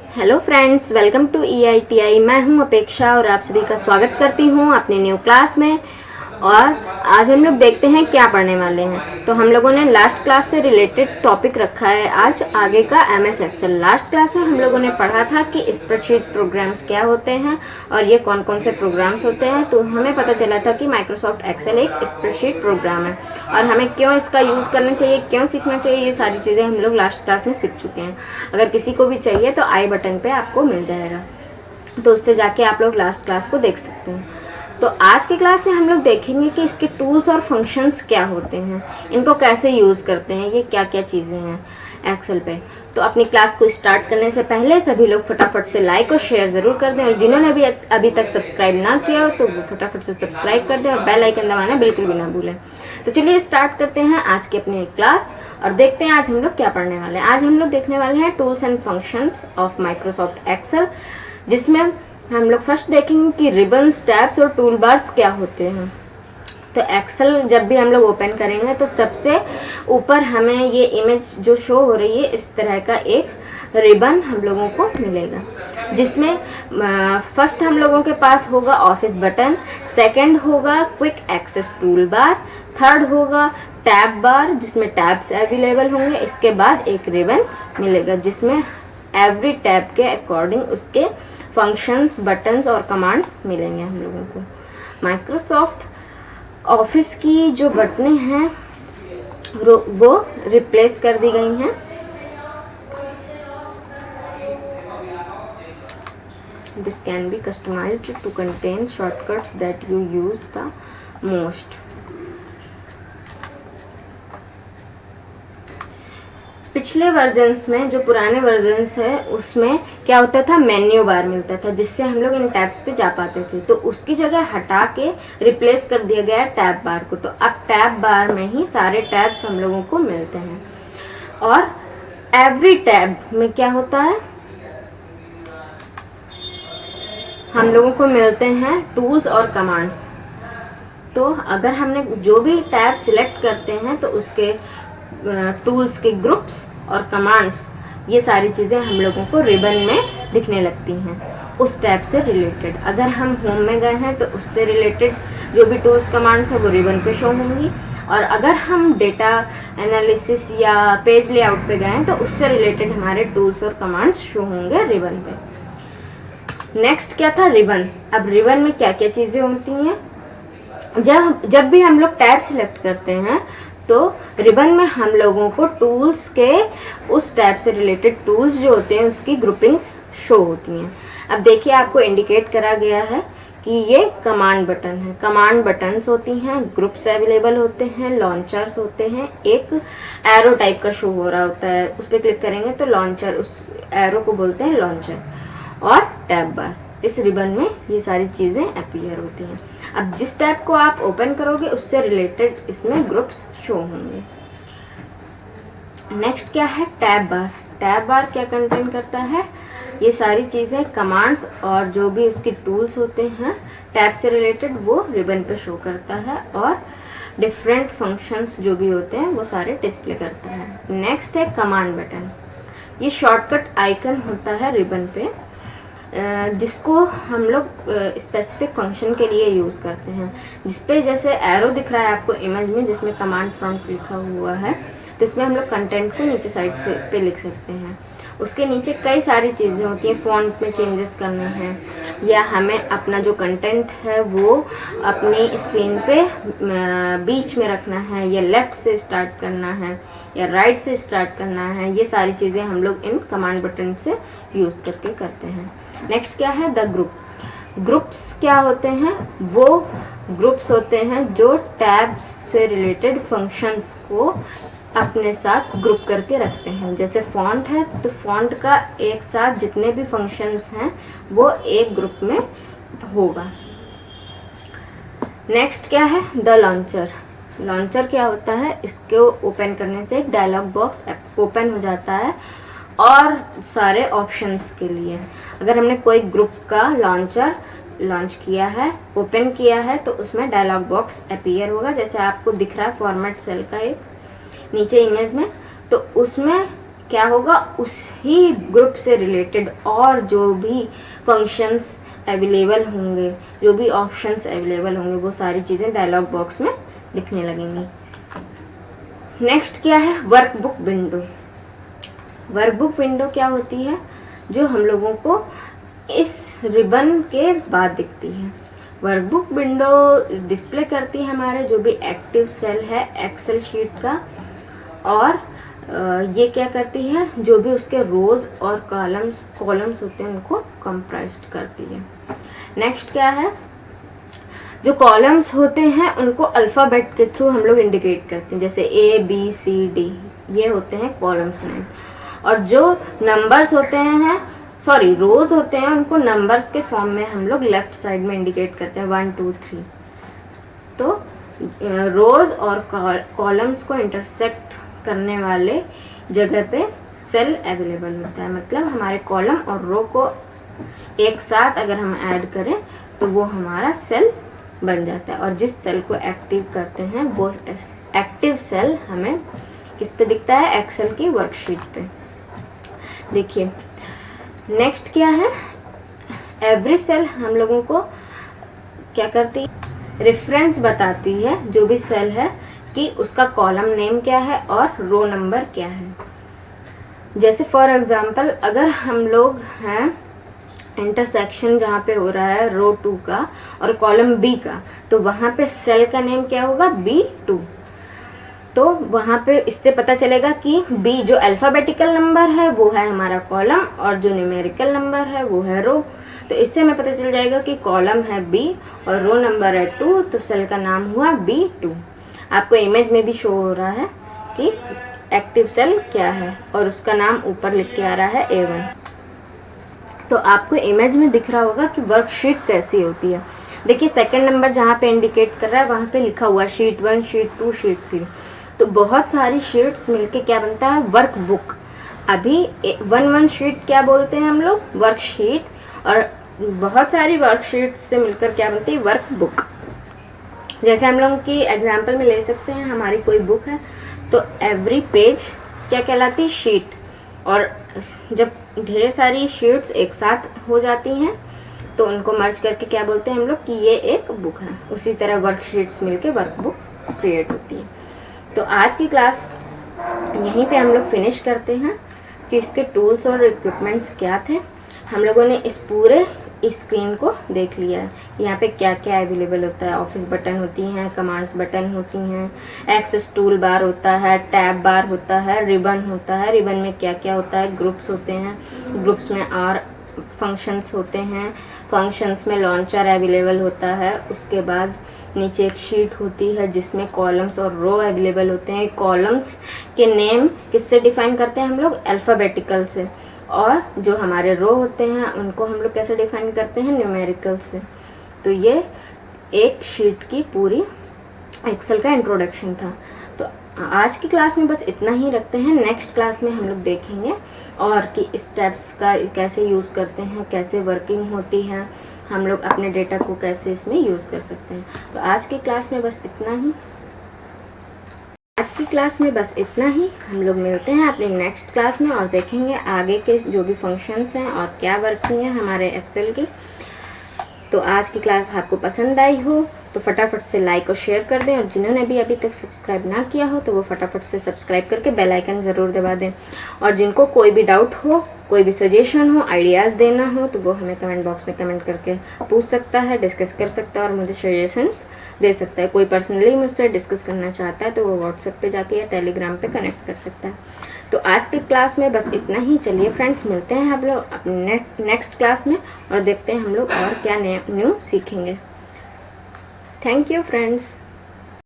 Hello friends, welcome to EITI। मैं हूं अपेक्षा और आप सभी का स्वागत करती हूं अपने न्यू क्लास में। और आज हम लोग देखते हैं क्या पढ़ने वाले हैं। तो हम लोगों ने लास्ट क्लास से रिलेटेड टॉपिक रखा है आज आगे का MS एक्सेल। लास्ट क्लास में हम लोगों ने पढ़ा था कि स्प्रेडशीट प्रोग्राम्स क्या होते हैं और ये कौन कौन से प्रोग्राम्स होते हैं। तो हमें पता चला था कि माइक्रोसॉफ्ट एक्सेल एक स्प्रेडशीट प्रोग्राम है और हमें क्यों इसका यूज़ करना चाहिए, क्यों सीखना चाहिए, ये सारी चीज़ें हम लोग लास्ट क्लास में सीख चुके हैं। अगर किसी को भी चाहिए तो आई बटन पर आपको मिल जाएगा, तो उससे जाके आप लोग लास्ट क्लास को देख सकते हैं। तो आज की क्लास में हम लोग देखेंगे कि इसके टूल्स और फंक्शंस क्या होते हैं, इनको कैसे यूज़ करते हैं, ये क्या क्या चीज़ें हैं एक्सेल पे। तो अपनी क्लास को स्टार्ट करने से पहले सभी लोग फटाफट से लाइक और शेयर ज़रूर कर दें, और जिन्होंने अभी तक सब्सक्राइब ना किया हो तो वो फटाफट से सब्सक्राइब कर दें और बेल आइकन दबाना बिल्कुल भी ना भूलें। तो चलिए स्टार्ट करते हैं आज की अपनी क्लास और देखते हैं आज हम लोग क्या पढ़ने वाले हैं। आज हम लोग देखने वाले हैं tools and functions of Microsoft Excel, जिसमें हम लोग फर्स्ट देखेंगे कि रिबन्स, टैब्स और टूल बार्स क्या होते हैं। तो एक्सेल जब भी हम लोग ओपन करेंगे तो सबसे ऊपर हमें ये इमेज जो शो हो रही है, इस तरह का एक रिबन हम लोगों को मिलेगा, जिसमें फर्स्ट हम लोगों के पास होगा ऑफिस बटन, सेकंड होगा quick access tool bar, third होगा टैब बार जिसमें टैब्स अवेलेबल होंगे। इसके बाद एक रिबन मिलेगा जिसमें एवरी टैब के अकॉर्डिंग उसके फंक्शंस, बटन्स और कमांड्स मिलेंगे हम लोगों को। माइक्रोसॉफ्ट ऑफिस की जो बटनें हैं वो रिप्लेस कर दी गई हैं। This can be customized to contain shortcuts that you use the most. पिछले वर्जन्स में, जो पुराने वर्जन्स है, उसमें क्या होता था, मेन्यू बार मिलता था जिससे हम लोग इन टैब्स पे जा पाते थे। तो उसकी जगह हटा के रिप्लेस कर दिया गया टैब बार को। तो अब टैब बार में ही सारे टैब्स हम लोगों को मिलते हैं। और एवरी टैब में क्या होता है, हम लोगों को मिलते हैं टूल्स और कमांड्स। तो अगर हमने जो भी टैब सिलेक्ट करते हैं तो उसके टूल्स के ग्रुप्स और कमांड्स, ये सारी चीज़ें हम लोगों को रिबन में दिखने लगती हैं उस टैब से रिलेटेड। अगर हम होम में गए हैं तो उससे रिलेटेड जो भी टूल्स कमांड्स है वो रिबन पे शो होंगी। और अगर हम डेटा एनालिसिस या पेज लेआउट पे गए हैं तो उससे रिलेटेड हमारे टूल्स और कमांड्स शो होंगे रिबन पे। नेक्स्ट क्या था, रिबन। अब रिबन में क्या क्या चीज़ें होती हैं, जब भी हम लोग टैब सिलेक्ट करते हैं तो रिबन में हम लोगों को टूल्स के उस टैब से रिलेटेड टूल्स जो होते हैं उसकी ग्रुपिंग्स शो होती हैं। अब देखिए, आपको इंडिकेट करा गया है कि ये कमांड बटन है। कमांड बटन्स होती हैं, ग्रुप्स अवेलेबल होते हैं, लॉन्चर्स होते हैं, एक एरो टाइप का शो हो रहा होता है, उस पर क्लिक करेंगे तो लॉन्चर, उस एरो को बोलते हैं लॉन्चर। और टैब बार, इस रिबन में ये सारी चीज़ें अपीयर होती हैं। अब जिस टैब को आप ओपन करोगे उससे रिलेटेड इसमें ग्रुप्स शो होंगे। नेक्स्ट क्या है, टैब बार। टैब बार क्या कंटेन करता है, ये सारी चीज़ें, कमांड्स और जो भी उसके टूल्स होते हैं टैब से रिलेटेड वो रिबन पे शो करता है, और डिफरेंट फंक्शंस जो भी होते हैं वो सारे डिस्प्ले करता है। नेक्स्ट है कमांड बटन। ये शॉर्टकट आइकन होता है रिबन पे, जिसको हम लोग स्पेसिफिक फंक्शन के लिए यूज़ करते हैं। जिसपे जैसे एरो दिख रहा है आपको इमेज में, जिसमें कमांड प्रॉम्प्ट लिखा हुआ है, तो इसमें हम लोग कंटेंट को नीचे साइड से पे लिख सकते हैं। उसके नीचे कई सारी चीज़ें होती हैं, फ़ॉन्ट में चेंजेस करने हैं, या हमें अपना जो कंटेंट है वो अपनी स्क्रीन पे बीच में रखना है, या लेफ़्ट से स्टार्ट करना है, या राइट से स्टार्ट करना है। ये सारी चीज़ें हम लोग इन कमांड बटन से यूज़ करके करते हैं। नेक्स्ट क्या है, द ग्रुप। ग्रुप्स क्या होते हैं, वो ग्रुप्स होते हैं जो टैब्स से रिलेटेड फंक्शंस को अपने साथ ग्रुप करके रखते हैं। जैसे फॉन्ट है तो फॉन्ट का एक साथ जितने भी फंक्शंस हैं वो एक ग्रुप में होगा। नेक्स्ट क्या है, द लॉन्चर। लॉन्चर क्या होता है, इसको ओपन करने से एक डायलॉग बॉक्स ओपन हो जाता है और सारे ऑप्शंस के लिए। अगर हमने कोई ग्रुप का लॉन्चर लॉन्च किया है, ओपन किया है, तो उसमें डायलॉग बॉक्स अपीयर होगा, जैसे आपको दिख रहा है फॉर्मेट सेल का एक नीचे इमेज में। तो उसमें क्या होगा, उसी ग्रुप से रिलेटेड और जो भी फंक्शंस अवेलेबल होंगे, जो भी ऑप्शंस अवेलेबल होंगे, वो सारी चीज़ें डायलॉग बॉक्स में दिखने लगेंगी। नेक्स्ट क्या है, वर्कबुक विंडो। वर्कबुक विंडो क्या होती है, जो हम लोगों को इस रिबन के बाद दिखती है। वर्कबुक विंडो डिस्प्ले करती है हमारे जो भी एक्टिव सेल है एक्सेल शीट का, और ये क्या करती है, जो भी उसके रोज और कॉलम्स होते हैं उनको कंप्राइज्ड करती है। नेक्स्ट क्या है, जो कॉलम्स होते हैं उनको अल्फ़ाबेट के थ्रू हम लोग इंडिकेट करते हैं, जैसे ABCD, ये होते हैं कॉलम्स नेम। और जो नंबर्स होते हैं, रोज होते हैं, उनको नंबर्स के फॉर्म में हम लोग लेफ्ट साइड में इंडिकेट करते हैं 1 2 3। तो रोज और कॉलम्स को इंटरसेक्ट करने वाले जगह पे सेल अवेलेबल होता है, मतलब हमारे कॉलम और रो को एक साथ अगर हम ऐड करें तो वो हमारा सेल बन जाता है। और जिस सेल को एक्टिव करते हैं वो एक्टिव सेल हमें किस पे दिखता है, एक्सेल की वर्कशीट पे। देखिए नेक्स्ट क्या है, एवरी सेल हम लोगों को क्या करती है, रेफरेंस बताती है जो भी सेल है कि उसका कॉलम नेम क्या है और रो नंबर क्या है। जैसे फॉर एग्जांपल अगर हम लोग हैं इंटरसेक्शन जहाँ पे हो रहा है रो 2 का और कॉलम B का, तो वहाँ पे सेल का नेम क्या होगा, B2। तो वहाँ पे इससे पता चलेगा कि B जो अल्फ़ाबेटिकल नंबर है वो है हमारा कॉलम और जो न्यूमेरिकल नंबर है वो है रो। तो इससे हमें पता चल जाएगा कि कॉलम है B और रो नंबर है 2, तो सेल का नाम हुआ B2। आपको इमेज में भी शो हो रहा है कि एक्टिव सेल क्या है और उसका नाम ऊपर लिख के आ रहा है A1। तो आपको इमेज में दिख रहा होगा कि वर्कशीट कैसी होती है। देखिए सेकंड नंबर जहाँ पे इंडिकेट कर रहा है वहाँ पे लिखा हुआ शीट 1, शीट 2, शीट 3। तो बहुत सारी शीट्स मिलके क्या बनता है, वर्कबुक। अभी 1 शीट क्या बोलते हैं हम लोग, वर्कशीट, और बहुत सारी वर्कशीट्स से मिलकर क्या बनती है, वर्कबुक। जैसे हम लोग की एग्जाम्पल में ले सकते हैं, हमारी कोई बुक है तो एवरी पेज क्या कहलाती है, शीट। और जब ढेर सारी शीट्स एक साथ हो जाती हैं तो उनको मर्ज करके क्या बोलते हैं हम लोग कि ये एक बुक है। उसी तरह वर्कशीट्स मिलके वर्कबुक क्रिएट होती है। तो आज की क्लास यहीं पे हम लोग फिनिश करते हैं कि इसके टूल्स और इक्विपमेंट्स क्या थे। हम लोगों ने इस पूरे स्क्रीन को देख लिया है, यहाँ पे क्या क्या अवेलेबल होता है। ऑफिस बटन होती हैं, कमांड्स बटन होती हैं, एक्सेस टूल बार होता है, टैब बार होता है, रिबन होता है। रिबन में क्या क्या होता है, ग्रुप्स होते हैं, ग्रुप्स में और फंक्शंस होते हैं, फंक्शंस में लॉन्चर अवेलेबल होता है। उसके बाद नीचे एक शीट होती है जिसमें कॉलम्स और रो अवेलेबल होते हैं। कॉलम्स के नेम किससे डिफाइन करते हैं हम लोग, अल्फ़ाबेटिकल से, और जो हमारे रो होते हैं उनको हम लोग कैसे डिफाइन करते हैं, न्यूमेरिकल से। तो ये एक शीट की पूरी एक्सेल का इंट्रोडक्शन था। तो आज की क्लास में बस इतना ही रखते हैं। नेक्स्ट क्लास में हम लोग देखेंगे और कि स्टेप्स का कैसे यूज़ करते हैं, कैसे वर्किंग होती है, हम लोग अपने डेटा को कैसे इसमें यूज़ कर सकते हैं। तो आज की क्लास में बस इतना ही। हम लोग मिलते हैं अपनी नेक्स्ट क्लास में और देखेंगे आगे के जो भी फंक्शंस हैं और क्या वर्किंग है हमारे एक्सेल की। तो आज की क्लास आपको पसंद आई हो तो फटाफट से लाइक और शेयर कर दें, और जिन्होंने भी अभी तक सब्सक्राइब ना किया हो तो वो फटाफट से सब्सक्राइब करके बेल आइकन ज़रूर दबा दें। और जिनको कोई भी डाउट हो, कोई भी सजेशन हो, आइडियाज़ देना हो तो वो हमें कमेंट बॉक्स में कमेंट करके पूछ सकता है, डिस्कस कर सकता है और मुझे सजेशंस दे सकता है। कोई पर्सनली मुझसे डिस्कस करना चाहता है तो वो व्हाट्सएप पे जाके या टेलीग्राम पे कनेक्ट कर सकता है। तो आज की क्लास में बस इतना ही। चलिए फ्रेंड्स, मिलते हैं हम लोग अपने नेक्स्ट क्लास में और देखते हैं हम लोग और क्या न्यू सीखेंगे। Thank you friends.